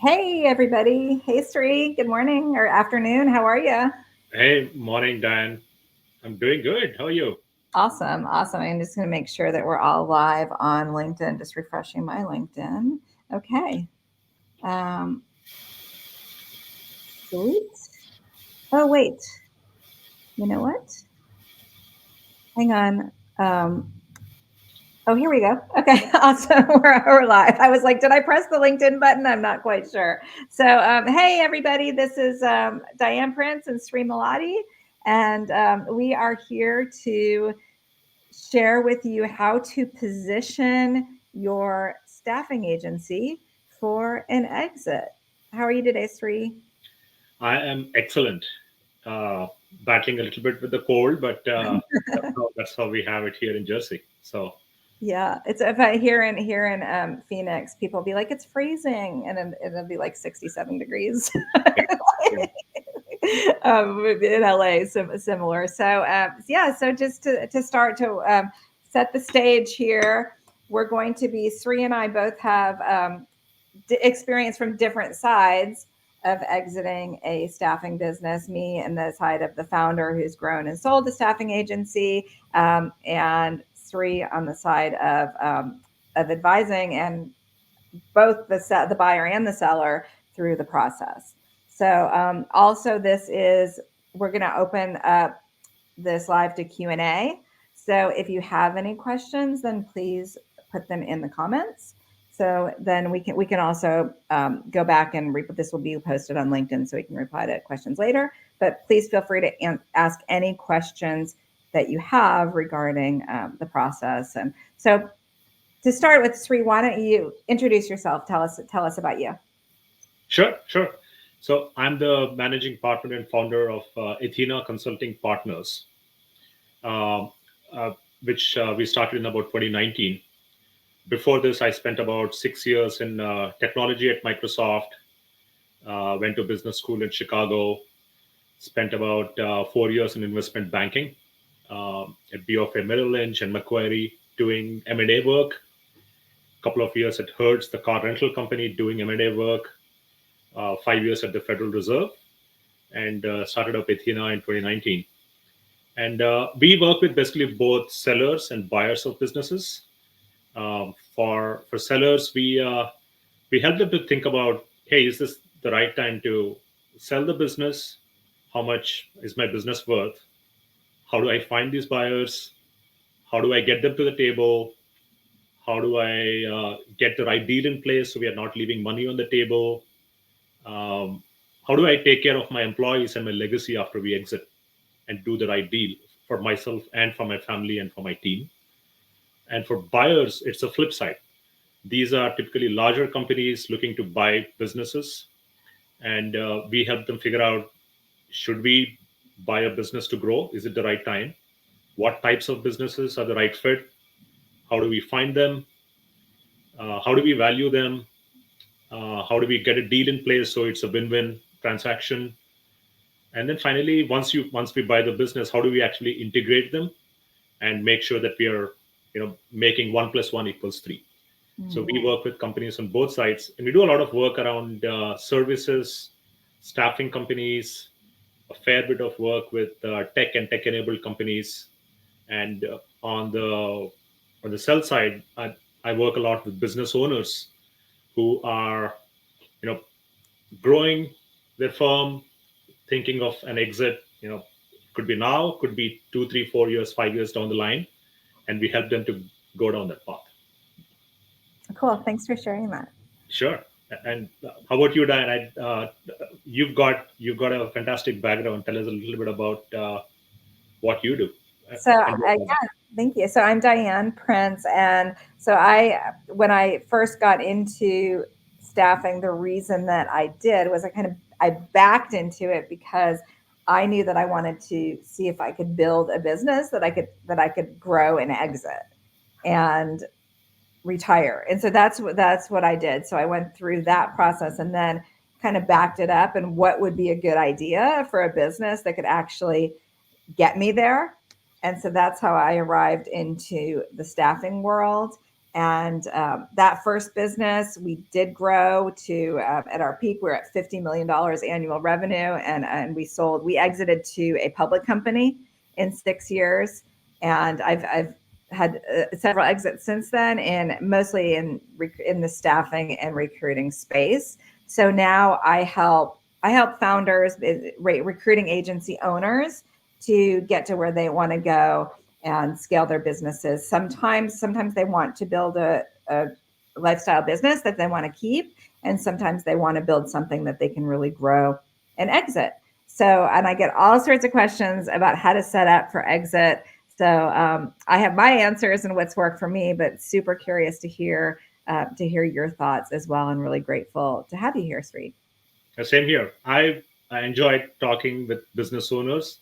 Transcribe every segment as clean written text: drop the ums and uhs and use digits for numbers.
Hey, everybody. Hey, Sri. Good morning or afternoon. How are you? Hey, morning, Diane. I'm doing good. How are you? Awesome. Awesome. I'm just going to make sure that we're all live on LinkedIn, just refreshing my LinkedIn. Okay. Um, Sweet. Oh, wait. You know what? Hang on. Um, oh, here we go. Okay. Awesome. We're live. I was like, did I press the LinkedIn button? I'm not quite sure. So, hey, everybody. This is Diane Prince and Sri Malati. And we are here to share with you how to position your staffing agency for an exit. How are you today, Sri? I am excellent. Uh, Battling a little bit with the cold, but that's how we have it here in Jersey. So, Yeah, it's if I here in Phoenix, people will be like, it's freezing, and then it'll be like 67 degrees. yeah, yeah. In LA, similar. So yeah, so just to start to set the stage here, we're going to be Sri and I both have experience from different sides of exiting a staffing business. Me and the side of the founder who's grown and sold a staffing agency, and Sri on the side of advising and both the buyer and the seller through the process. So also this is we're going to open up this live to Q&A. So if you have any questions, then please put them in the comments. So then we can also go back and this will be posted on LinkedIn, so we can reply to questions later. But please feel free to ask any questions that you have regarding the process. And so to start with, Sri, why don't you introduce yourself? Tell us about you. Sure, sure. So, I'm the managing partner and founder of Athena Consulting Partners, uh, uh, which we started in about 2019. Before this, I spent about 6 years in technology at Microsoft, went to business school in Chicago, spent about 4 years in investment banking at BofA Merrill Lynch and Macquarie doing M&A work. A couple of years at Hertz, the car rental company, doing M&A work. 5 years at the Federal Reserve, and started up Athena in 2019. And we work with basically both sellers and buyers of businesses. For sellers, we help them to think about, hey, is this the right time to sell the business? How much is my business worth? How do I find these buyers? How do I get them to the table? How do I get the right deal in place so we are not leaving money on the table? Um, how do I take care of my employees and my legacy after we exit and do the right deal for myself and for my family and for my team? And for buyers, it's a flip side. These are typically larger companies looking to buy businesses, and we help them figure out, should we buy a business to grow? Is it the right time? What types of businesses are the right fit? How do we find them? How do we value them? How do we get a deal in place so it's a win-win transaction? And then finally, once we buy the business, how do we actually integrate them and make sure that we are making 1 + 1 = 3? So we Mm. work with companies on both sides, and we do a lot of work around services, staffing companies, a fair bit of work with tech and tech-enabled companies. And on the sell side, I work a lot with business owners who are you know growing their firm, thinking of an exit. Could be now, could be 2, 3, 4 years, 5 years down the line, and we help them to go down that path. Cool. Thanks for sharing that. Sure. And how about you, Diane? You've got a fantastic background. Tell us a little bit about what you do. So And yeah, thank you. So I'm Diane Prince, and so when I first got into staffing, the reason that I did was I backed into it because I knew that I wanted to see if I could build a business that I could grow and exit and retire. And so that's what I did. So I went through that process and then kind of backed it up and what would be a good idea for a business that could actually get me there. And so that's how I arrived into the staffing world. And that first business, we did grow to, at our peak, we're at $50 million annual revenue. And we exited to a public company in 6 years. And I've had several exits since then, and mostly in the staffing and recruiting space. So now I help founders, recruiting agency owners, to get to where they want to go and scale their businesses. Sometimes they want to build a lifestyle business that they want to keep, and sometimes they want to build something that they can really grow and exit. So, and I get all sorts of questions about how to set up for exit. So I have my answers and what's worked for me, but super curious to hear your thoughts as well, and really grateful to have you here, Sri. Same here. I enjoyed talking with business owners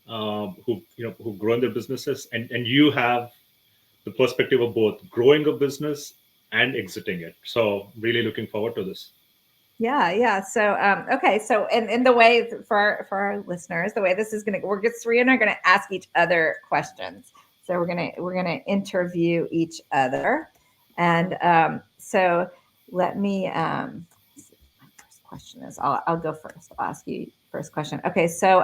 who've grown their businesses, and you have the perspective of both growing a business and exiting it. So really looking forward to this. Yeah. So, okay. So, and the way for our listeners, the way this is going to, Sri and I are going to ask each other questions. So we're going to interview each other. And so let me, my first question is, I'll go first. I'll ask you first question. Okay. So,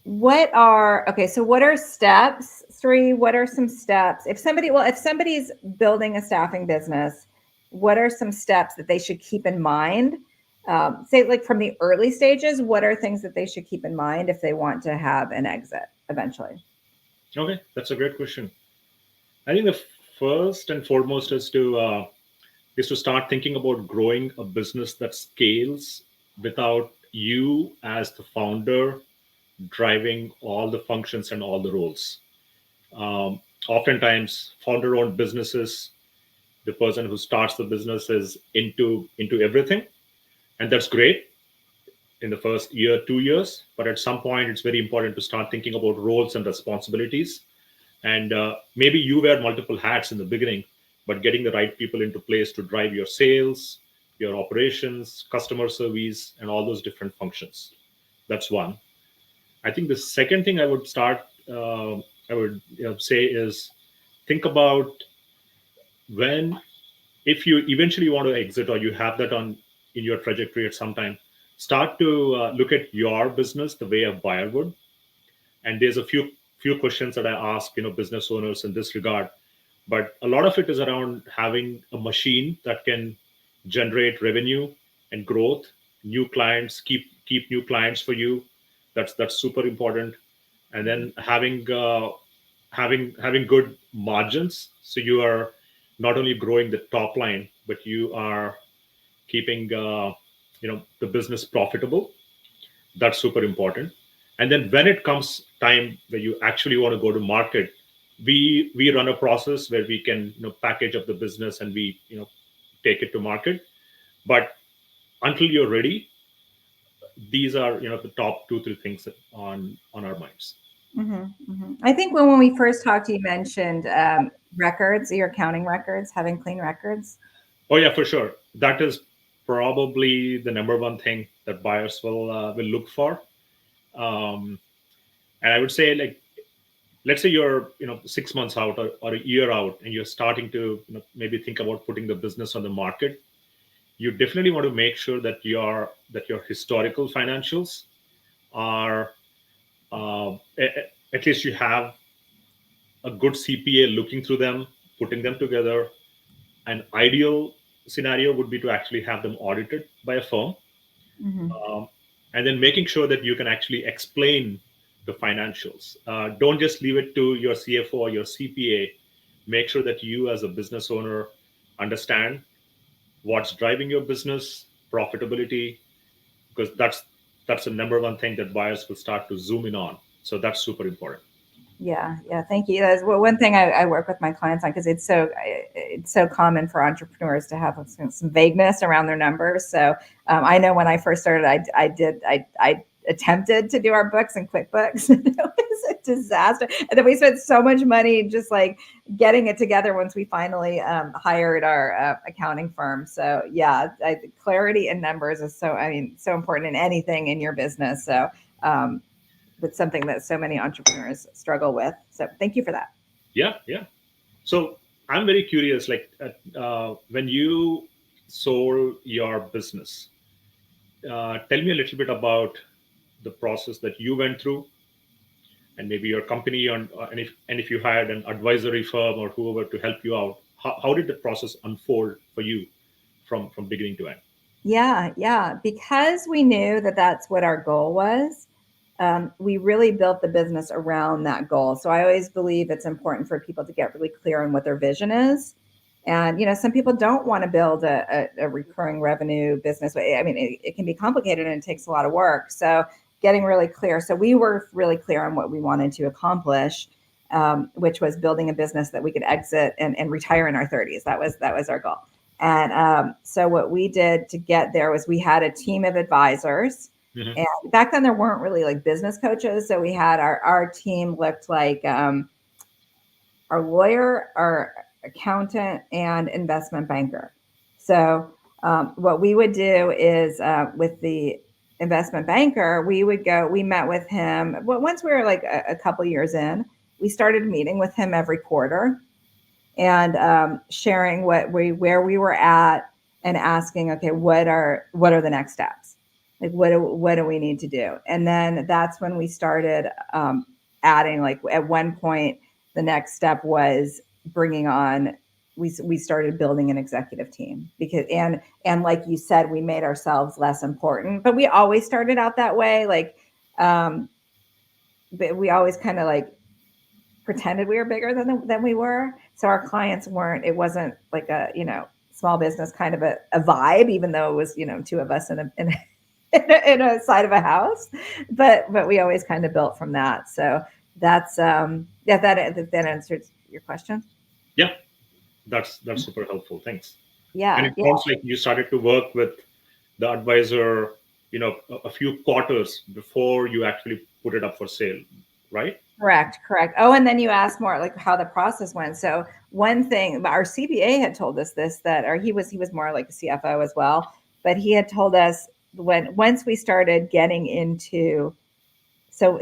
what are steps, Sri? What are some steps? If somebody's building a staffing business, what are some steps that they should keep in mind? Say, like, from the early stages, what are things that they should keep in mind if they want to have an exit eventually? Okay, that's a great question. I think the first and foremost is to start thinking about growing a business that scales without you as the founder driving all the functions and all the roles. Oftentimes, founder-owned businesses, the person who starts the business is into everything, and that's great in the first year, 2 years. But at some point, it's very important to start thinking about roles and responsibilities. And maybe you wear multiple hats in the beginning, but getting the right people into place to drive your sales, your operations, customer service, and all those different functions. That's one. I think the second thing I would say is think about if you eventually want to exit, or you have that in your trajectory at some time, start to look at your business the way a buyer would. And there's a few questions that I ask business owners in this regard, but a lot of it is around having a machine that can generate revenue and growth, new clients, keep new clients for you. That's super important. And then having good margins, so you are not only growing the top line, but you are keeping the business profitable. That's super important. And then when it comes time where you actually want to go to market, we run a process where we can package up the business, and we take it to market. But until you're ready, these are the top 2-3 things on our minds. I think when we first talked, you mentioned records, your accounting records, having clean records. Oh yeah, for sure. That is probably the number one thing that buyers will look for. And I would say, like, let's say you're 6 months out, or a year out, and you're starting to maybe think about putting the business on the market. You definitely want to make sure that your historical financials are at least you have a good CPA looking through them, putting them together. An ideal scenario would be to actually have them audited by a firm. And then making sure that you can actually explain the financials. Don't just leave it to your CFO or your CPA. Make sure that you, as a business owner, understand what's driving your business, profitability, because that's the number one thing that buyers will start to zoom in on. So that's super important. Yeah. Thank you. That's one thing I work with my clients on, because it's so common for entrepreneurs to have some vagueness around their numbers. So I know when I first started, I attempted to do our books in QuickBooks, and it was a disaster. And then we spent so much money just like getting it together once we finally hired our accounting firm. So yeah, clarity in numbers is so important in anything in your business. So. It's something that so many entrepreneurs struggle with. So thank you for that. Yeah, yeah. So I'm very curious, like when you sold your business, tell me a little bit about the process that you went through, and maybe your company, and if you had an advisory firm or whoever to help you out, how did the process unfold for you from beginning to end? Yeah, yeah. Because we knew that that's what our goal was, we really built the business around that goal. So I always believe it's important for people to get really clear on what their vision is. And some people don't want to build a recurring revenue business. I mean, it can be complicated and it takes a lot of work. So getting really clear. So we were really clear on what we wanted to accomplish, which was building a business that we could exit and retire in our 30s. That was our goal. And so what we did to get there was we had a team of advisors. Hmm. And back then there weren't really like business coaches. So we had our team looked like our lawyer, our accountant, and investment banker. So what we would do is with the investment banker, we met with him. Well, once we were like a couple years in, we started meeting with him every quarter and sharing where we were at and asking, okay, what are the next steps? Like what do we need to do? And then that's when we started adding. Like at one point, the next step was bringing on. We started building an executive team because and like you said, we made ourselves less important, but we always started out that way. Like, but we always kind of like pretended we were bigger than we were. So our clients weren't, it wasn't like a, small business kind of a vibe, even though it was, two of us in a side of a house. But we always kind of built from that. So that's, yeah, that answers your question. Yeah, that's super helpful. Thanks. And Yeah. it Yeah. sounds like you started to work with the advisor, a few quarters before you actually put it up for sale, right? Correct, correct. Oh, and then you asked more like how the process went. So one thing, our CPA had told us this that, or he was more like a CFO as well, but he had told us when once we started getting into, so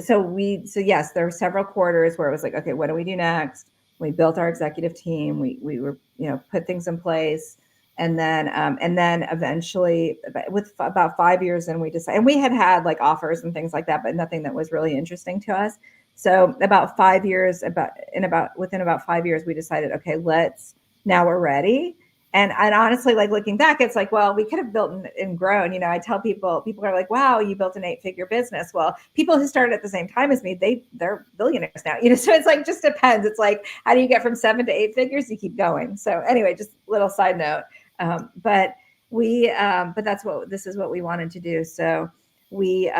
yes, there were several quarters where it was like, okay, what do we do next? We built our executive team. We were put things in place, and then eventually with about 5 years, and we decided, and we had like offers and things like that, but nothing that was really interesting to us. So about 5 years, within about 5 years, we decided, okay, now we're ready. And honestly, like looking back, it's like, well, we could have built and grown. I tell people are like, wow, you built an 8-figure business. Well, people who started at the same time as me, they're billionaires now. So it's like, just depends. It's like, how do you get from 7 to 8 figures? You keep going. So anyway, just little side note. But this is what we wanted to do. So we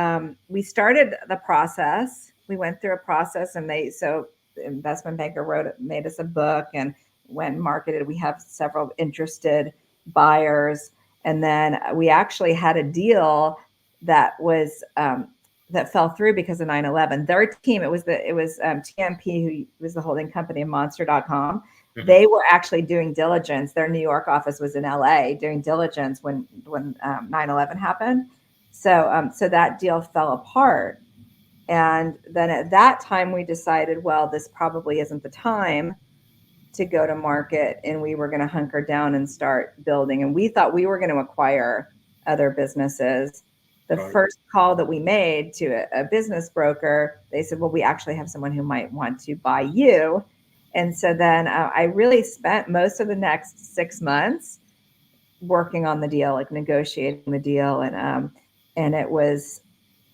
started the process. We went through a process, and the investment banker made us a book, and went and marketed. We have several interested buyers, and then we actually had a deal that was that fell through because of 9/11. Their team, it was TMP, who was the holding company of Monster.com. Mhm. They were actually doing diligence. Their New York office was in LA doing diligence when 9/11 happened. So that deal fell apart. And then at that time, we decided, well, this probably isn't the time to go to market, and we were going to hunker down and start building. And we thought we were going to acquire other businesses. The Got it. first call that we made to a business broker, they said, well, we actually have someone who might want to buy you. And so then I really spent most of the next 6 months working on the deal, like negotiating the deal. And it was,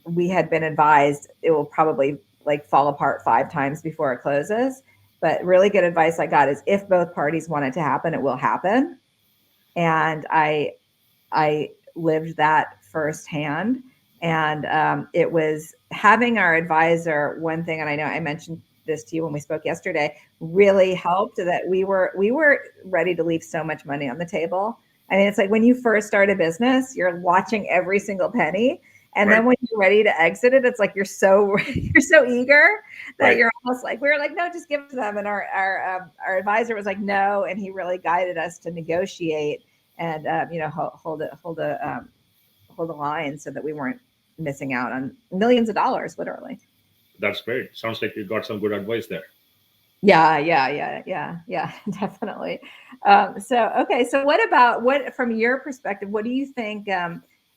we had been advised it will probably like fall apart 5 times before it closes. But really good advice I got is, if both parties want it to happen, it will happen. And I lived that firsthand. And it was having our advisor. One thing, and I know I mentioned this to you when we spoke yesterday, really helped, that we were ready to leave so much money on the table. I mean, it's like when you first start a business, you're watching every single penny. And Right. then when you're ready to exit it, it's like you're so eager that Right. you're almost like, we were like, no, just give it to them. And our advisor was like, no, and he really guided us to negotiate and hold a line so that we weren't missing out on millions of dollars, literally. That's great. Sounds like you got some good advice there. Yeah, definitely. So what from your perspective, what do you think,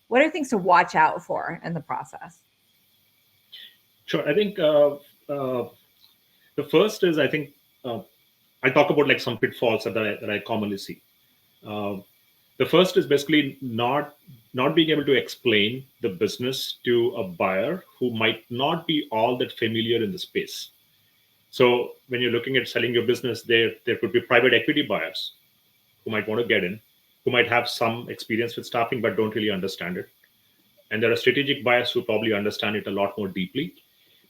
what are things to watch out for in the process? Sure. I think the first is, I think uh, I talk about like some pitfalls that I commonly see. Um, the first is basically not being able to explain the business to a buyer who might not be all that familiar in the space. So when you're looking at selling your business, there could be private equity buyers who might want to get in, who might have some experience with staffing but don't really understand it. And there are strategic buyers who probably understand it a lot more deeply,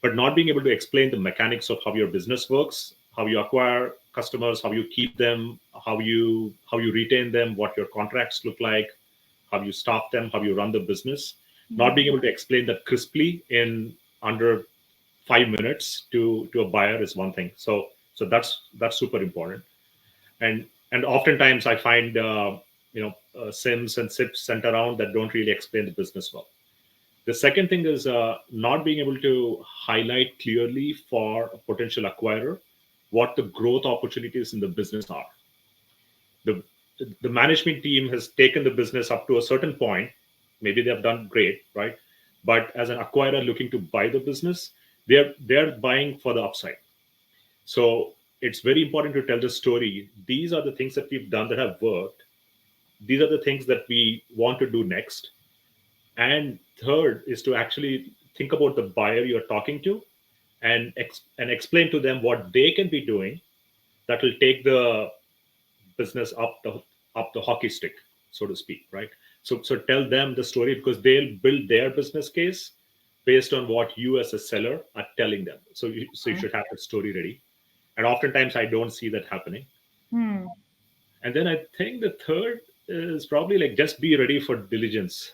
but not being able to explain the mechanics of how your business works, how you acquire customers, how you keep them, how you retain them, what your contracts look like, how you staff them, how you run the business. Not being able to explain that crisply in under 5 minutes to a buyer is one thing. So that's super important. And oftentimes I find sims and sips sent around that don't really explain the business well. The second thing is not being able to highlight clearly for a potential acquirer what the growth opportunities in the business are. The the management team has taken the business up to a certain point. Maybe they have done great, right? But as an acquirer looking to buy the business, they're buying for the upside. So it's very important to tell the story. These are the things that we've done that have worked. These are the things that we want to do next. And third is to actually think about the buyer you're talking to, and explain to them what they can be doing that will take the business up the hockey stick, so to speak, right? So tell them the story, because they'll build their business case based on what you as a seller are telling them. So you should have the story ready. And oftentimes I don't see that happening. Hmm. And then I think the third is probably like just be ready for diligence.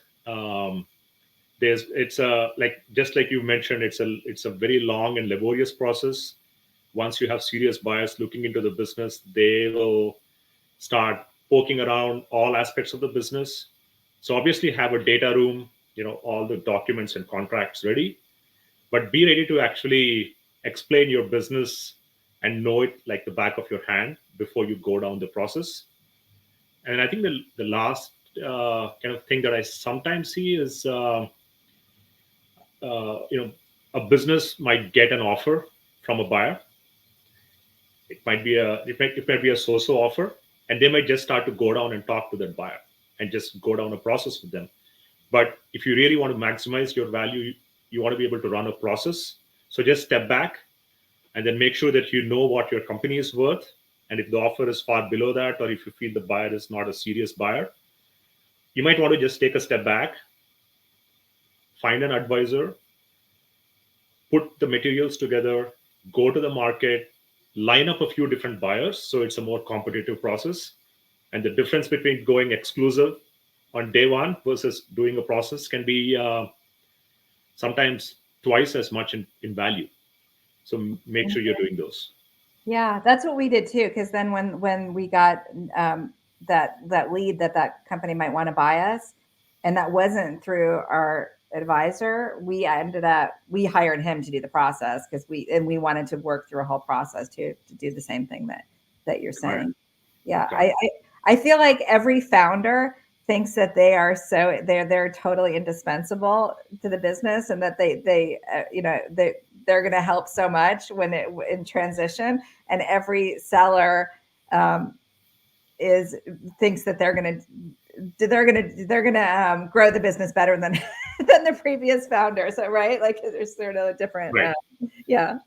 There's it's a like just like you mentioned, it's a very long and laborious process. Once you have serious buyers looking into the business, they will start poking around all aspects of the business. So obviously have a data room, all the documents and contracts ready, but be ready to actually explain your business and know it like the back of your hand before you go down the process. And I think the last kind of thing that I sometimes see is uh, you know a business might get an offer from a buyer. It might be a so-so offer, and they might just start to go down and talk to that buyer and just go down a process with them. But if you really want to maximize your value, you want to be able to run a process. So just step back and then make sure that you know what your company is worth. And if the offer is far below that, or if you feel the buyer is not a serious buyer, you might want to just take a step back, find an advisor, put the materials together, go to the market, line up a few different buyers so it's a more competitive process. And the difference between going exclusive on day one versus doing a process can be sometimes twice as much in value. So make sure you're doing those. Yeah, that's what we did too. Because then when we got that lead that company might want to buy us, and that wasn't through our advisor, we hired him to do the process, because we wanted to work through a whole process to do the same thing that you're Right. saying. Yeah, Got it. I feel like every founder thinks that they're totally indispensable to the business, and that they're going to help so much in transition. And every seller um, is thinks that they're gonna grow the business better than than the previous founder. So right, like there's sort of a different Right. yeah.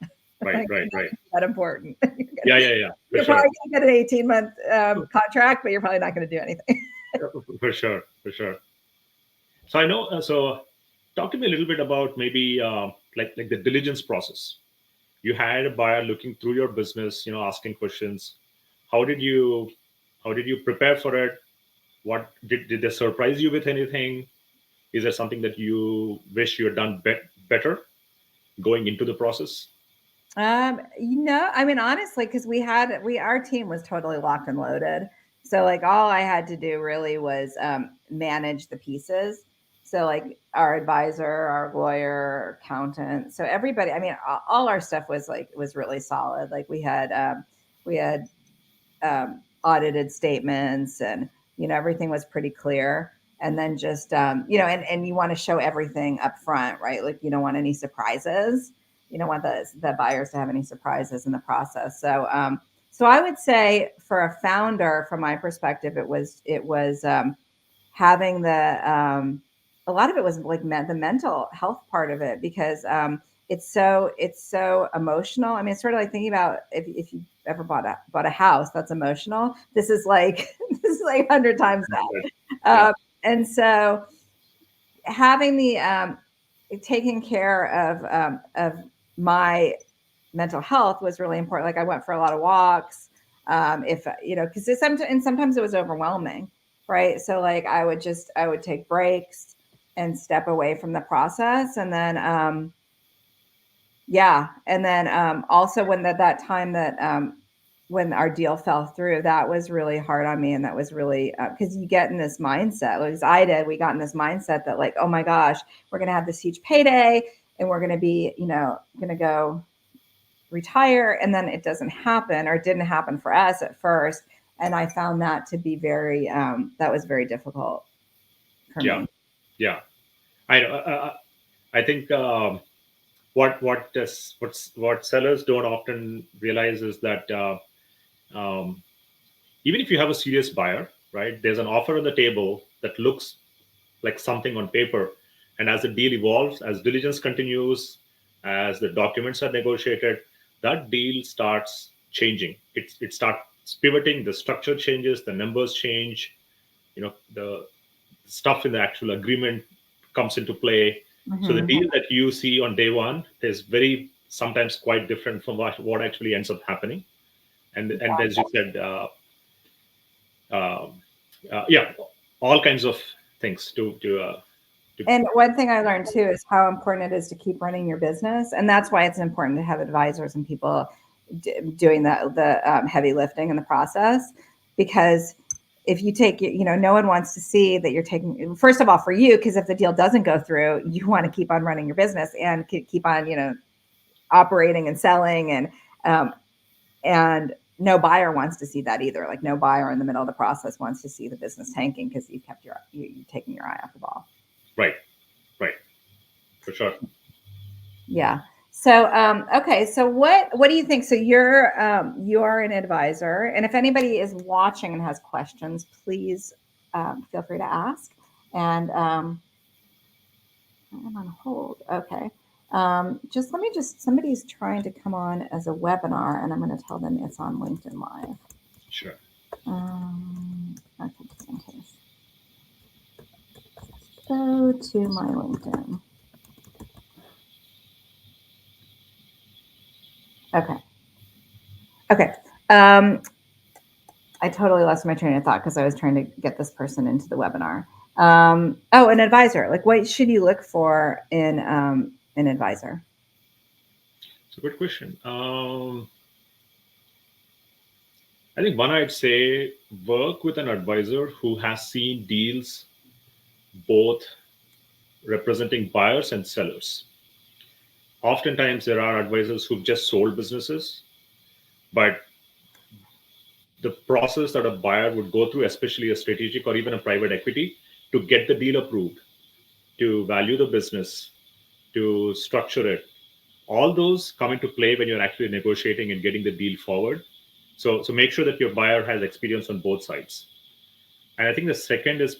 Right. Right. Right. That important. Yeah. Yeah. Yeah. For You're sure. probably gonna get an 18-month contract, but you're probably not going to do anything. For sure. For sure. So I know. So talk to me a little bit about maybe like the diligence process. You had a buyer looking through your business, asking questions. How did you how did you prepare for it? What did they surprise you with anything? Is there something that you wish you had done better going into the process? I mean, honestly, because our team was totally locked and loaded. So like all I had to do really was manage the pieces. So like our advisor, our lawyer, our accountant, so everybody. I mean, all our stuff was really solid. Like we had audited statements, and everything was pretty clear. And then just and you want to show everything up front, right? Like you don't want any surprises. You don't want the buyers to have any surprises in the process. So I would say for a founder, from my perspective, it was having a lot of it was like the mental health part of it, because it's so emotional. I mean, it's sort of like thinking about if you ever bought a house that's emotional. This is like this is like 100 times that. Yeah. And so having the taking care of my mental health was really important. Like I went for a lot of walks. If because sometimes it was overwhelming, right? So like I would take breaks and step away from the process, and then yeah, and then also when that time that when our deal fell through, that was really hard on me, and that was really because you get in this mindset, like as I did. We got in this mindset that like, oh my gosh, we're gonna have this huge payday, and we're gonna be gonna go retire, and then it doesn't happen, or it didn't happen for us at first. And I found that to be that was very difficult for Yeah. me. Yeah. I think what sellers don't often realize is that um, even if you have a serious buyer, right, there's an offer on the table that looks like something on paper, and as the deal evolves, as diligence continues, as the documents are negotiated, that deal starts changing. It starts pivoting. The structure changes, the numbers change. The stuff in the actual agreement comes into play. So the Mm-hmm. deal that you see on day one is very sometimes quite different from what actually ends up happening. And as you said, um, yeah, all kinds of things to And one thing I learned too is how important it is to keep running your business, and that's why it's important to have advisors and people doing the heavy lifting in the process. Because if you take, no one wants to see that you're taking. First of all, for you, because if the deal doesn't go through, you want to keep on running your business and keep on, operating and selling, um, and no buyer wants to see that either. Like no buyer in the middle of the process wants to see the business tanking because you've taken your eye off the ball. right, right, for sure. Yeah. So okay. So what do you think? So you're an advisor, and if anybody is watching and has questions, please feel free to ask. And I'm on hold. Okay. Just let me somebody's trying to come on as a webinar, and I'm going to tell them it's on LinkedIn Live. Sure. Okay, just in case. Go to my LinkedIn. Okay. Okay. I totally lost my train of thought because I was trying to get this person into the webinar. An advisor. Like, what should you look for in an advisor? It's a good question. I think one, I'd say work with an advisor who has seen deals both representing buyers and sellers. Oftentimes, there are advisors who've just sold businesses, but the process that a buyer would go through, especially a strategic or even a private equity, to get the deal approved, to value the business, to structure it, all those come into play when you're actually negotiating and getting the deal forward. So make sure that your buyer has experience on both sides. And I think the second is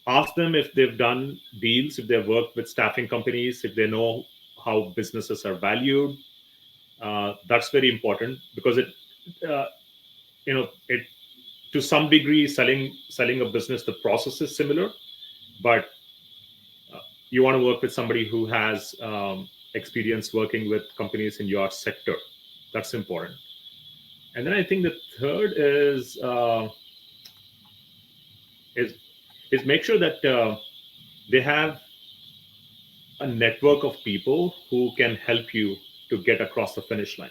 ask them if they've done deals, if they've worked with staffing companies, if they know how businesses are valued. That's very important because uh, it to some degree selling a business, the process is similar, but you want to work with somebody who has experience working with companies in your sector. That's important. And then I think the third is is make sure that they have a network of people who can help you to get across the finish line.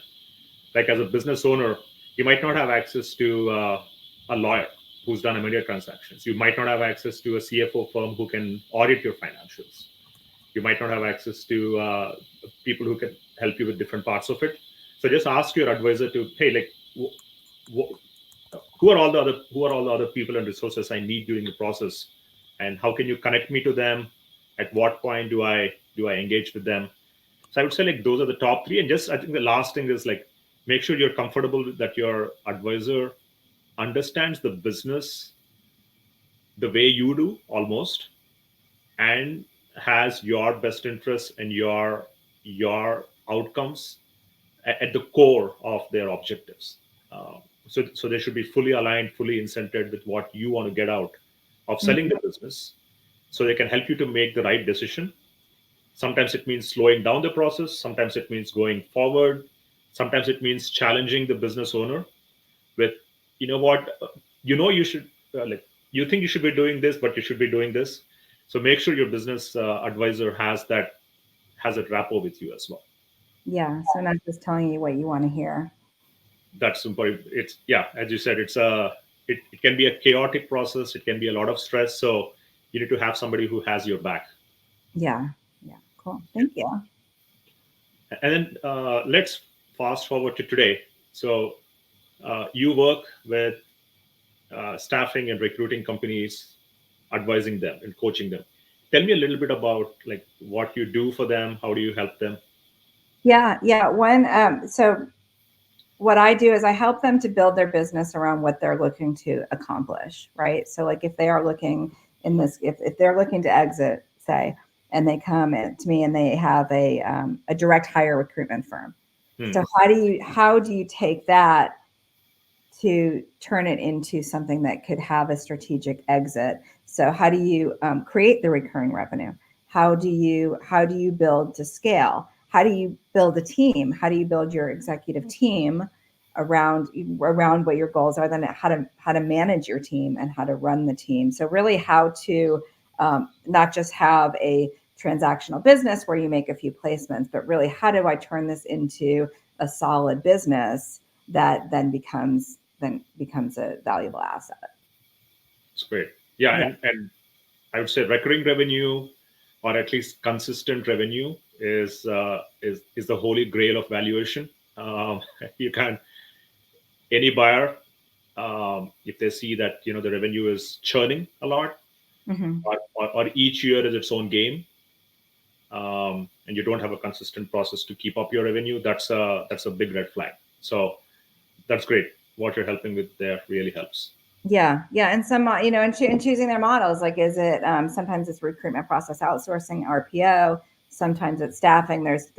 Like as a business owner, you might not have access to a lawyer, who's done M&A transactions. You might not have access to a CFO firm who can audit your financials. You might not have access to people who can help you with different parts of it. So just ask your advisor to, hey, like, who are all the other people and resources I need during the process, and how can you connect me to them? At what point do I engage with them? So I would say like those are the top three. And just I think the last thing is like make sure you're comfortable that your advisor understands the business the way you do almost, and has your best interests and your outcomes at the core of their objectives. So they should be fully aligned, fully incented with what you want to get out of selling the business, so they can help you to make the right decision. Sometimes it means slowing down the process. Sometimes it means going forward. Sometimes it means challenging the business owner with, you know what, you should like you think you should be doing this, but you should be doing this. So make sure your business advisor has a rapport with you as well. Yeah. So not just telling you what you want to hear. That's important. It's, yeah, as you said, it can be a chaotic process. It can be a lot of stress. So you need to have somebody who has your back. Yeah. Yeah. Cool. Thank you. And then let's fast forward to today. So you work with staffing and recruiting companies, advising them and coaching them. Tell me a little bit about like what you do for them. How do you help them? Yeah. Yeah. So what I do is I help them to build their business around what they're looking to accomplish, right? So like if they are looking if they're looking to exit, say, and they come to me and they have a direct hire recruitment firm. So how do you take that to turn it into something that could have a strategic exit? So how do you create the recurring revenue? How do you build to scale? How do you build a team? How do you build your executive team around what your goals are? Then how to manage your team and how to run the team. So really how to not just have a transactional business where you make a few placements, but really how do I turn this into a solid business that then becomes a valuable asset. It's great. Yeah. And I would say recurring revenue, or at least consistent revenue, is the holy grail of valuation. You can any buyer, if they see that the revenue is churning a lot, or each year is its own game, and you don't have a consistent process to keep up your revenue, that's a big red flag. So that's great. What you're helping with there really helps. Yeah. And some, in choosing their models, like, is it, sometimes it's recruitment process outsourcing, RPO, sometimes it's staffing. There's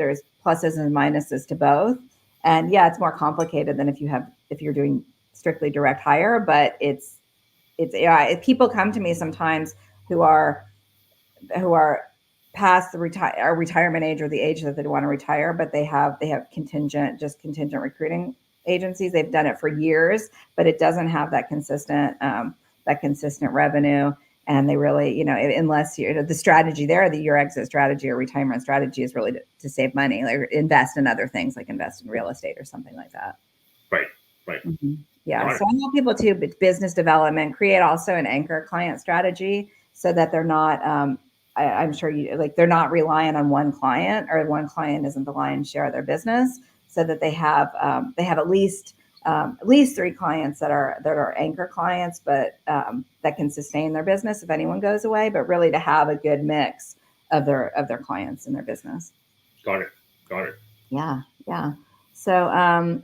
pluses and minuses to both. And yeah, it's more complicated than if you're doing strictly direct hire, but it's people come to me sometimes who are past the retirement age or the age that they want to retire, but they have contingent recruiting agencies. They've done it for years, but it doesn't have that consistent revenue. And they really, unless the strategy there, your exit strategy or retirement strategy is really to save money, like invest in other things, like invest in real estate or something like that. Right. Mm-hmm. Yeah. So I help people too, but business development, create also an anchor client strategy so that they're not, I'm sure they're not relying on one client, or one client isn't the lion's share of their business, so that they have at least 3 clients that are anchor clients, but that can sustain their business if anyone goes away, but really to have a good mix of their clients in their business. Got it. Yeah. So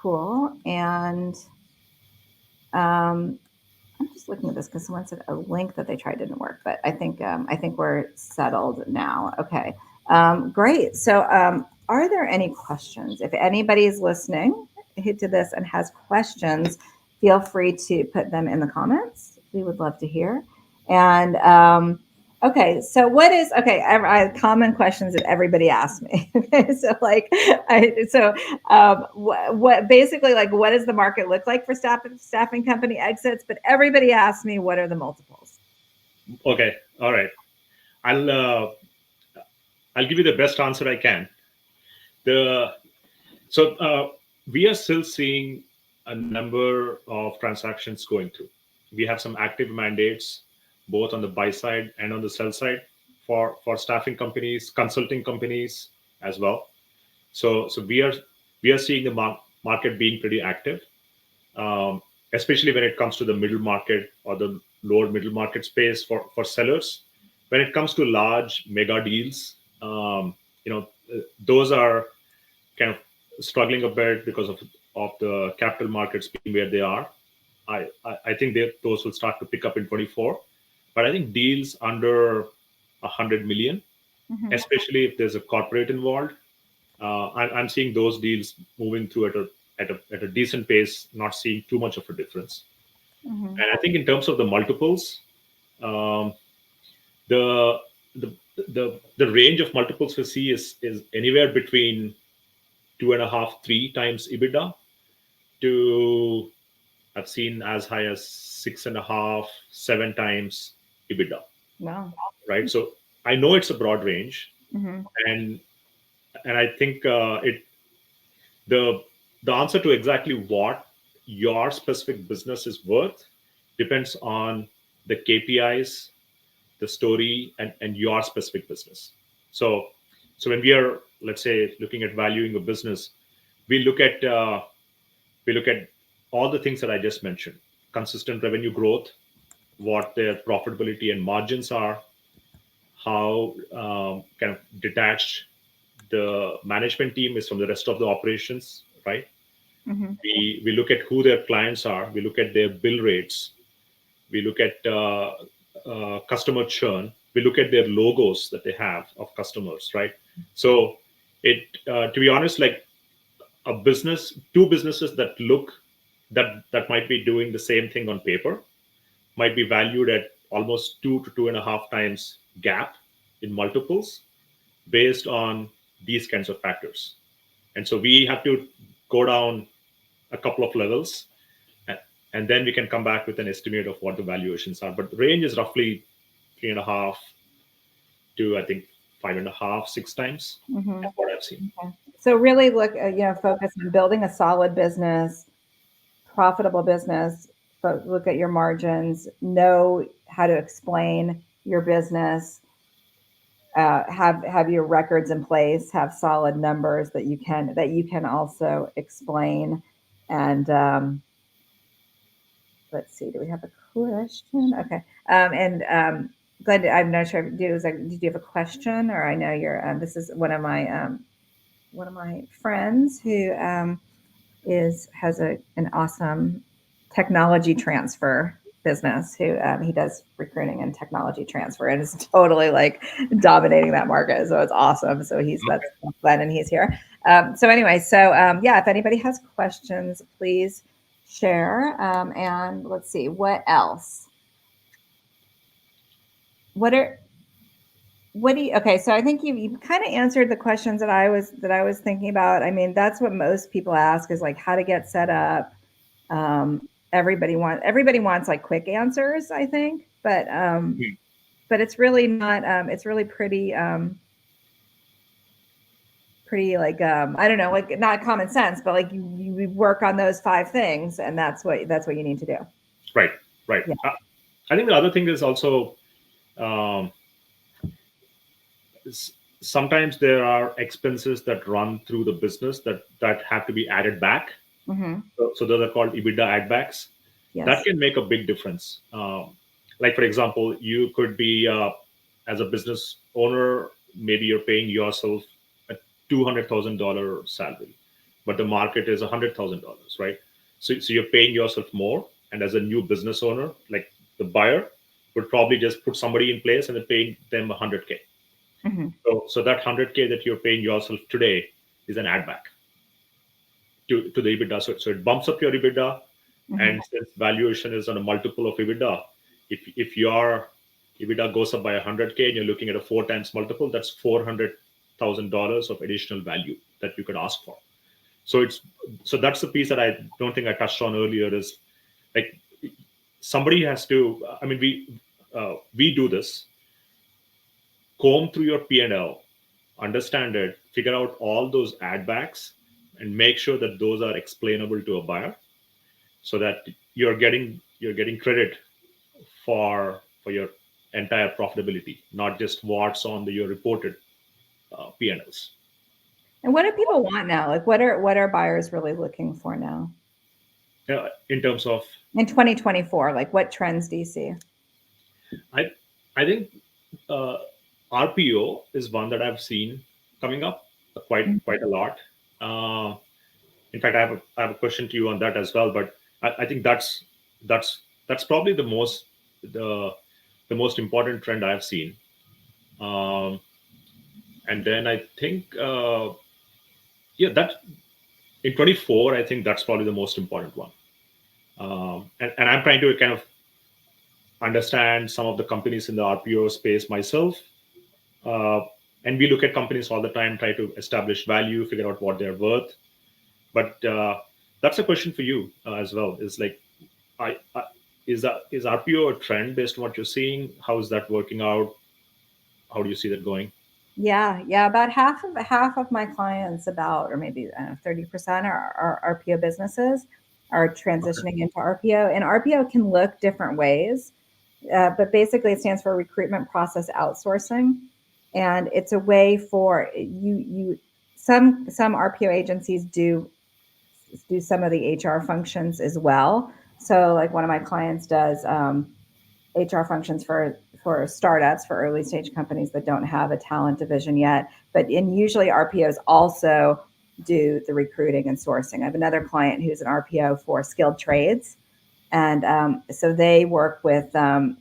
cool. And I'm just looking at this because someone said a link that they tried didn't work, but I think we're settled now. Okay, great. So are there any questions? If anybody's listening to this and has questions, feel free to put them in the comments. We would love to hear. And okay, so common questions that everybody asks me. So what basically, like, what does the market look like for staffing company exits? But everybody asks me, what are the multiples? Okay, all right. I'll give you the best answer I can. We are still seeing a number of transactions going through. We have some active mandates both on the buy side and on the sell side for staffing companies, consulting companies as well. So we are seeing the market being pretty active, um, especially when it comes to the middle market or the lower middle market space for sellers. When it comes to large mega deals, those are kind of struggling a bit because of the capital markets being where they are. I think those will start to pick up in 24. But I think deals under 100 million, Mhm. especially if there's a corporate involved, I'm seeing those deals moving through at a decent pace, not seeing too much of a difference. Mhm. And I think in terms of the multiples, um, the the range of multiples we see is anywhere between 2.5, 3 times EBITDA to I've seen as high as 6.5, 7 times EBITDA. Wow. Right. So I know it's a broad range, Mhm. and I think the the answer to exactly what your specific business is worth depends on the KPIs, the story, and your specific business. So when we are, let's say, looking at valuing a business, we look at all the things that I just mentioned: consistent revenue growth, what their profitability and margins are, how kind of detached the management team is from the rest of the operations, right? Mhm. We look at who their clients are, we look at their bill rates, we look at customer churn, we look at their logos that they have of customers, right? So it to be honest, like two businesses that might be doing the same thing on paper might be valued at almost 2 to 2.5 times gap in multiples based on these kinds of factors. And so we have to go down a couple of levels, and then we can come back with an estimate of what the valuations are. But the range is roughly 3.5 to, I think, 5.5, 6 times. Mhm. That's what I've seen. Okay. So really look, focus on building a solid business, profitable business, but look at your margins, know how to explain your business, have your records in place, have solid numbers that you can also explain. And let's see, do we have a question? Okay. And Glenn, I'm not sure. Did you have a question, or I know you're. This is one of my friends who is has an awesome technology transfer business. Who he does recruiting and technology transfer, and is totally like dominating that market. So it's awesome. So that's Okay. Glenn, and he's here. So anyway, yeah, if anybody has questions, please share. And let's see what else. What are what do you okay, so I think you kind of answered the questions that I was thinking about. I mean, that's what most people ask is like how to get set up. um, everybody wants like quick answers, I think, but it's really not. It's really pretty like I don't know, like not common sense, but like you work on those five things, and that's what you need to do. Right, right. Yeah. I think the other thing is also, um, sometimes there are expenses that run through the business that have to be added back. Mm-hmm. So those are called EBITDA add backs. That Yes. can make a big difference. Like for example, you could be as a business owner, maybe you're paying yourself a $200,000 salary, but the market is $100,000, right? So you're paying yourself more, and as a new business owner, like the buyer would probably just put somebody in place and then pay them 100K. Mm-hmm. So that 100K that you're paying yourself today is an add back to the EBITDA. So it bumps up your EBITDA. Mm-hmm. And since valuation is on a multiple of EBITDA, if your EBITDA goes up by 100K and you're looking at a 4 times multiple, that's $400,000 of additional value that you could ask for. So that's the piece that I don't think I touched on earlier is like somebody has to. I mean, we do this. Comb through your P&L, understand it, figure out all those add backs, and make sure that those are explainable to a buyer. so that you're getting credit for your entire profitability, not just what's on your reported P&Ls. And what do people want now? Like what are buyers really looking for now? In terms of, In 2024, like what trends do you see? I I think uh, RPO is one that I've seen coming up quite a lot. Uh, in fact, I have a question to you on that as well. But I think that's probably the the most important trend I've seen. Um, and then I think that in 24, I think that's probably the most important one. And I'm trying to kind of understand some of the companies in the RPO space myself. Uh, and we look at companies all the time, try to establish value, figure out what they're worth. But that's a question for you as well. Is like, I is RPO a trend based on what you're seeing? How is that working out? How do you see that going? Yeah. About half of my clients, about or maybe 30% are RPO businesses are Okay. transitioning into RPO, and RPO can look different ways, but basically it stands for recruitment process outsourcing, and it's a way for you. Some RPO agencies do some of the HR functions as well. So like one of my clients does HR functions for startups, for early stage companies that don't have a talent division yet. But in usually RPOs also do the recruiting and sourcing. I have another client who's an RPO for skilled trades, and so they work with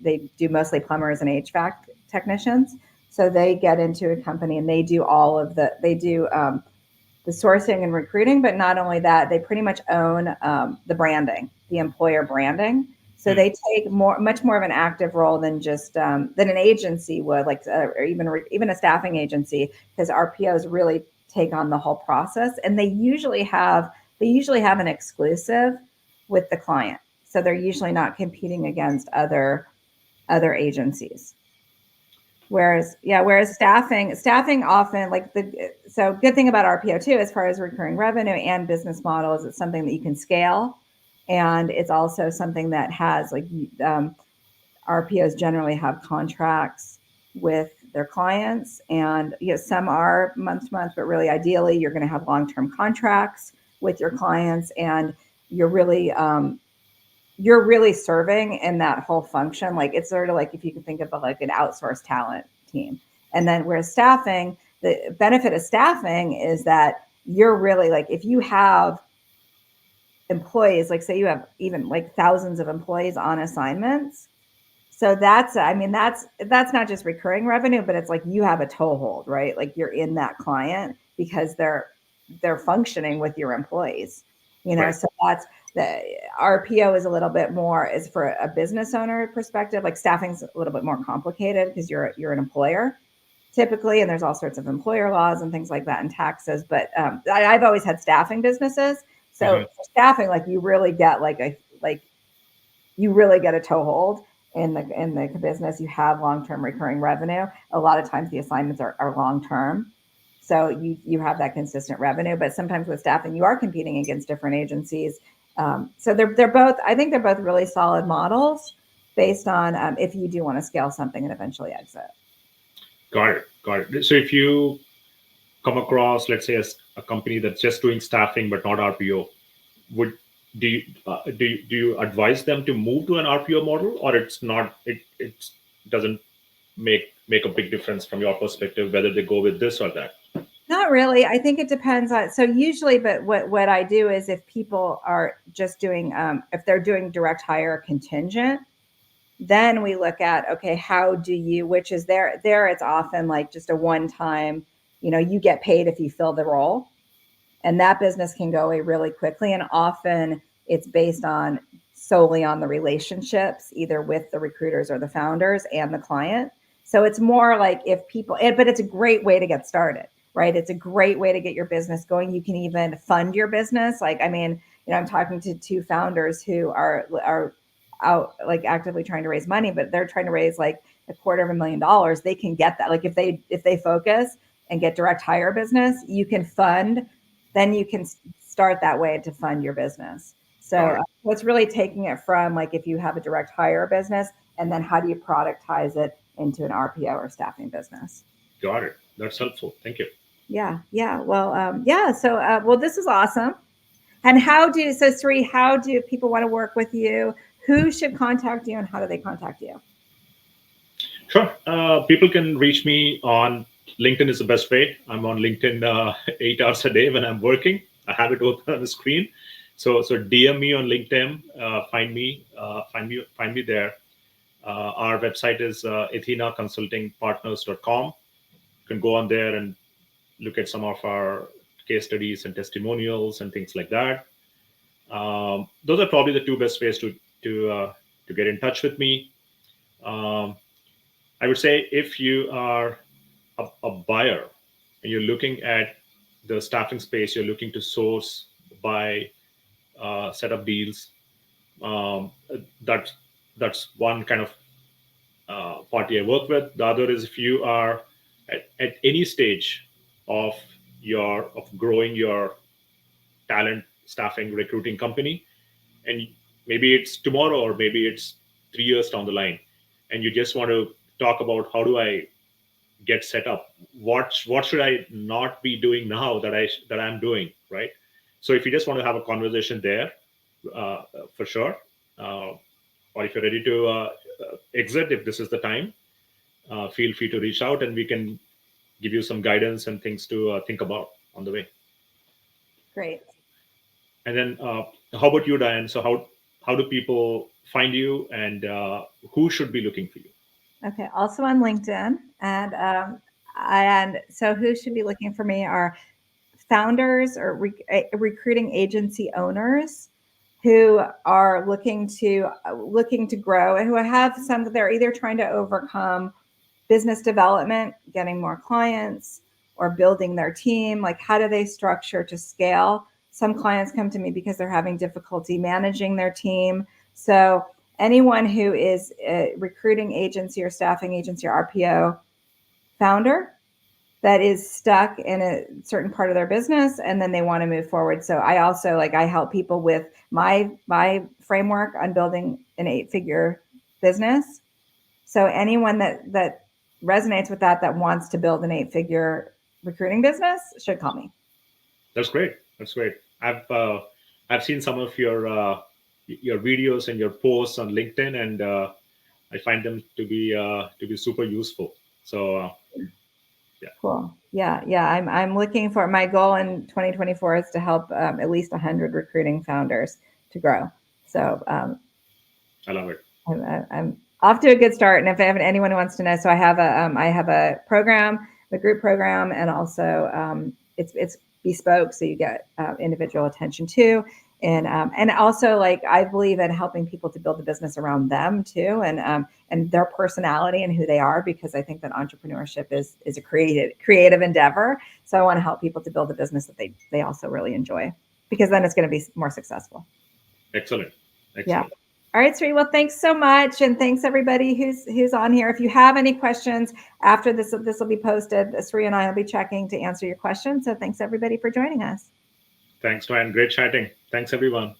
they do mostly plumbers and HVAC technicians. So they get into a company and they do all of the sourcing and recruiting, but not only that, they pretty much own the branding, the employer branding. So Hmm. they take much more of an active role than just than an agency would, like or even a staffing agency, because RPOs really take on the whole process, and they usually have an exclusive with the client, so they're usually not competing against other agencies. Whereas staffing often so good thing about RPO too, as far as recurring revenue and business model, is it's something that you can scale, and it's also something that has um, RPOs generally have contracts with their clients, and some are month to month, but really ideally you're going to have long term contracts with your clients, and you're really um, you're really serving in that whole function. Like it's sort of like if you can think of like an outsourced talent team. And then whereas staffing, the benefit of staffing is that you're really like, if you have employees, like say you have even like thousands of employees on assignments. So that's not just recurring revenue, but it's like you have a toehold, right? Like you're in that client because they're functioning with your employees. Right. So that's the RPO is a little bit more is for a business owner perspective. Like staffing's a little bit more complicated because you're an employer typically, and there's all sorts of employer laws and things like that and taxes. But I've always had staffing businesses, so Hmm. for staffing, like you really get you really get a toehold in the business. You have long term recurring revenue. A lot of times the assignments are long term, so you have that consistent revenue. But sometimes with staffing, you are competing against different agencies. So they're both. I think they're both really solid models based on if you do want to scale something and eventually exit. Got it. Got it. So if you come across, let's say, a company that's just doing staffing but not RPO, would do you advise them to move to an RPO model, or it's not it doesn't make a big difference from your perspective whether they go with this or that? Not really. I think it depends on. So usually, but what I do is if people are just doing if they're doing direct hire contingent, then we look at, okay, how do you, which is there it's often like just a one time, you get paid if you fill the role, and that business can go away really quickly, and often it's based on solely on the relationships either with the recruiters or the founders and the client. So it's more like if people, but it's a great way to get started, right? It's a great way to get your business going. You can even fund your business. Like, I mean, I'm talking to two founders who are out like actively trying to raise money, but they're trying to raise like $250,000. They can get that. Like if they focus and get direct hire business, you can fund, then you can start that way to fund your business. So it's really taking it from like if you have a direct hire business, and then how do you productize it into an RPO or staffing business? Got it. That's helpful. Thank you. Yeah, yeah. Well, yeah. So, well, this is awesome. And Sri, how do people want to work with you? Who should contact you, and how do they contact you? Sure. People can reach me on LinkedIn is the best way. I'm on LinkedIn 8 hours a day when I'm working. I have it open on the screen. So DM me on LinkedIn. Find me there. Our website is athenaconsultingpartners.com. You can go on there and look at some of our case studies and testimonials and things like that. Those are probably the two best ways to get in touch with me. I would say if you are a buyer and you're looking at the staffing space, you're looking to source, buy, set up deals. That's one kind of party I work with. The other is if you are at any stage of growing your talent staffing recruiting company, and maybe it's tomorrow or maybe it's 3 years down the line, and you just want to talk about how do I get set up, what should I not be doing now that I'm doing, right? So if you just want to have a conversation there, for sure, or if you're ready to exit, if this is the time, feel free to reach out and we can give you some guidance and things to think about on the way. Great. And then how about you, Diane? So how do people find you, and who should be looking for you? Okay, also on LinkedIn, and so who should be looking for me are founders or recruiting agency owners who are looking to grow, and who have they're either trying to overcome business development, getting more clients, or building their team. Like, how do they structure to scale? Some clients come to me because they're having difficulty managing their team. So anyone who is a recruiting agency or staffing agency or RPO founder that is stuck in a certain part of their business and then they want to move forward. So I also I help people with my framework on building an 8-figure business. So anyone that resonates with that wants to build an 8-figure recruiting business should call me. That's great. I've seen some of your videos and your posts on LinkedIn, and I find them to be super useful. So yeah. Cool. Yeah. I'm looking for, my goal in 2024 is to help at least 100 recruiting founders to grow. So I love it. I'm off to a good start. And if anyone wants to know, so I have a program, a group program, and also it's bespoke, so you get individual attention too. And also I believe in helping people to build a business around them too, and their personality and who they are, because I think that entrepreneurship is a creative endeavor. So I want to help people to build a business that they also really enjoy, because then it's going to be more successful. Excellent. Yeah. All right, Sri. Well, thanks so much, and thanks everybody who's on here. If you have any questions after this will be posted, Sri and I will be checking to answer your questions. So thanks everybody for joining us. Thanks, Diane. Great chatting. Thanks, everyone.